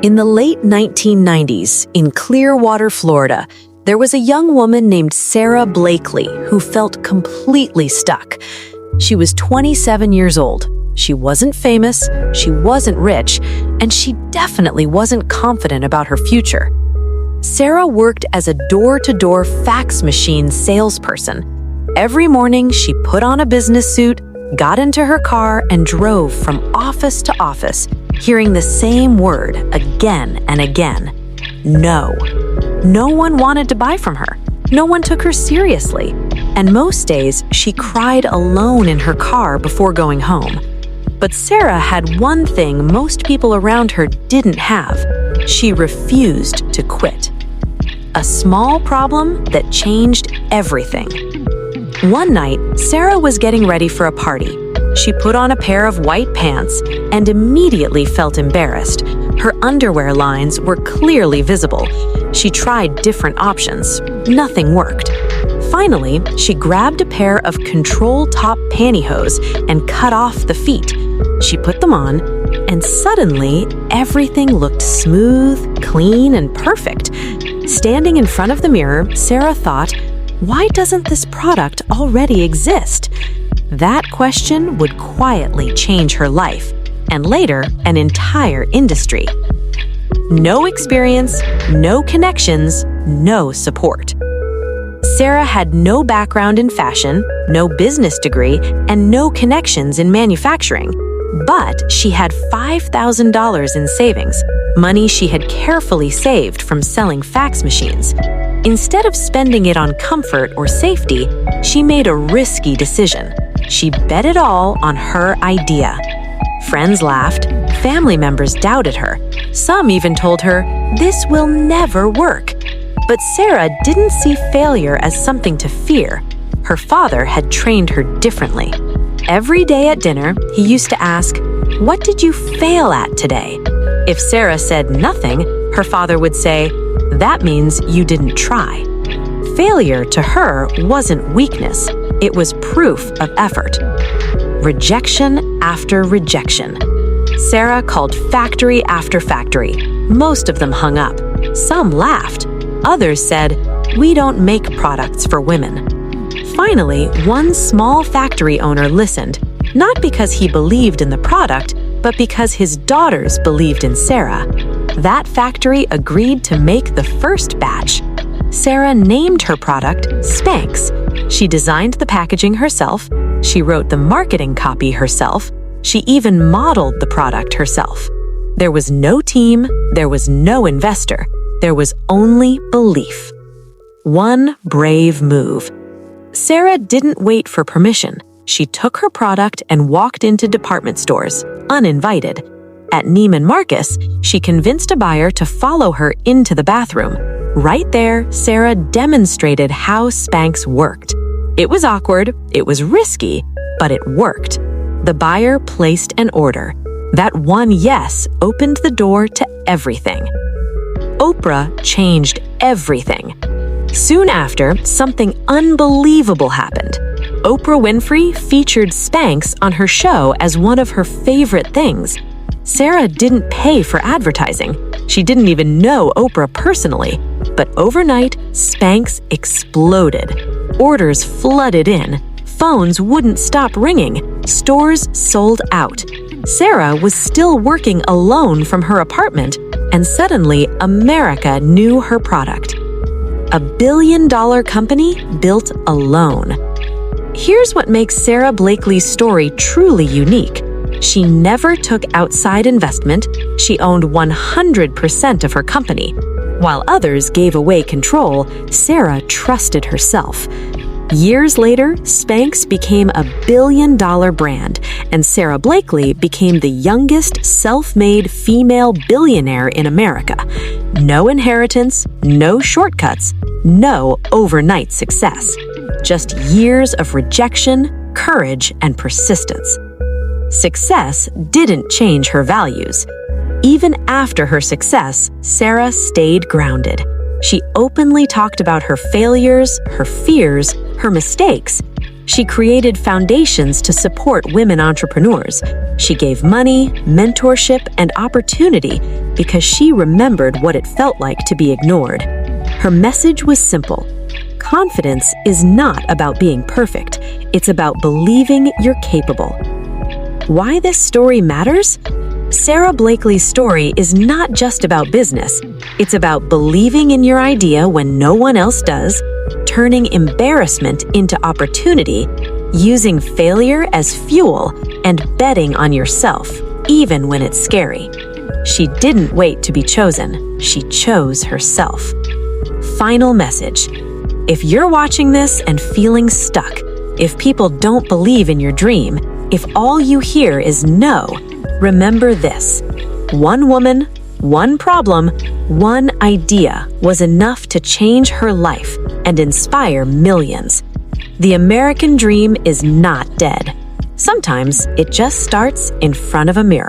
In the late 1990s, in Clearwater, Florida, there was a young woman named Sarah Blakely who felt completely stuck. She was 27 years old. She wasn't famous, she wasn't rich, and she definitely wasn't confident about her future. Sarah worked as a door-to-door fax machine salesperson. Every morning, she put on a business suit, got into her car, and drove from office to office, hearing the same word again and again: no. No one wanted to buy from her. No one took her seriously. And most days, she cried alone in her car before going home. But Sarah had one thing most people around her didn't have. She refused to quit. A small problem that changed everything. One night, Sarah was getting ready for a party. She put on a pair of white pants and immediately felt embarrassed. Her underwear lines were clearly visible. She tried different options. Nothing worked. Finally, she grabbed a pair of control top pantyhose and cut off the feet. She put them on, and suddenly, everything looked smooth, clean, and perfect. Standing in front of the mirror, Sarah thought, why doesn't this product already exist? That question would quietly change her life, and later, an entire industry. No experience, no connections, no support. Sarah had no background in fashion, no business degree, and no connections in manufacturing. But she had $5,000 in savings, money she had carefully saved from selling fax machines. Instead of spending it on comfort or safety, she made a risky decision. She bet it all on her idea. Friends laughed, family members doubted her. Some even told her, "This will never work." But Sarah didn't see failure as something to fear. Her father had trained her differently. Every day at dinner, he used to ask, "What did you fail at today?" If Sarah said nothing, her father would say, "That means you didn't try." Failure to her wasn't weakness, it was proof of effort. Rejection after rejection. Sarah called factory after factory. Most of them hung up. Some laughed. Others said, "We don't make products for women." Finally, one small factory owner listened, not because he believed in the product, but because his daughters believed in Sarah. That factory agreed to make the first batch. Sarah named her product Spanx. She designed the packaging herself. She wrote the marketing copy herself. She even modeled the product herself. There was no team, there was no investor. There was only belief. One brave move. Sarah didn't wait for permission. She took her product and walked into department stores, uninvited. At Neiman Marcus, she convinced a buyer to follow her into the bathroom. Right there, Sarah demonstrated how Spanx worked. It was awkward, it was risky, but it worked. The buyer placed an order. That one yes opened the door to everything. Oprah changed everything. Soon after, something unbelievable happened. Oprah Winfrey featured Spanx on her show as one of her favorite things. Sarah didn't pay for advertising. She didn't even know Oprah personally. But overnight, Spanx exploded. Orders flooded in. Phones wouldn't stop ringing. Stores sold out. Sarah was still working alone from her apartment, and suddenly America knew her product. A billion-dollar company built alone. Here's what makes Sarah Blakely's story truly unique. She never took outside investment. She owned 100% of her company. While others gave away control, Sarah trusted herself. Years later, Spanx became a billion-dollar brand, and Sarah Blakely became the youngest self-made female billionaire in America. No inheritance, no shortcuts, no overnight success. Just years of rejection, courage, and persistence. Success didn't change her values. Even after her success, Sarah stayed grounded. She openly talked about her failures, her fears, her mistakes. She created foundations to support women entrepreneurs. She gave money, mentorship, and opportunity because she remembered what it felt like to be ignored. Her message was simple. Confidence is not about being perfect. It's about believing you're capable. Why this story matters? Sarah Blakely's story is not just about business. It's about believing in your idea when no one else does, turning embarrassment into opportunity, using failure as fuel, and betting on yourself, even when it's scary. She didn't wait to be chosen. She chose herself. Final message. If you're watching this and feeling stuck, if people don't believe in your dream, if all you hear is no, remember this. One woman, one problem, one idea was enough to change her life and inspire millions. The American dream is not dead. Sometimes it just starts in front of a mirror.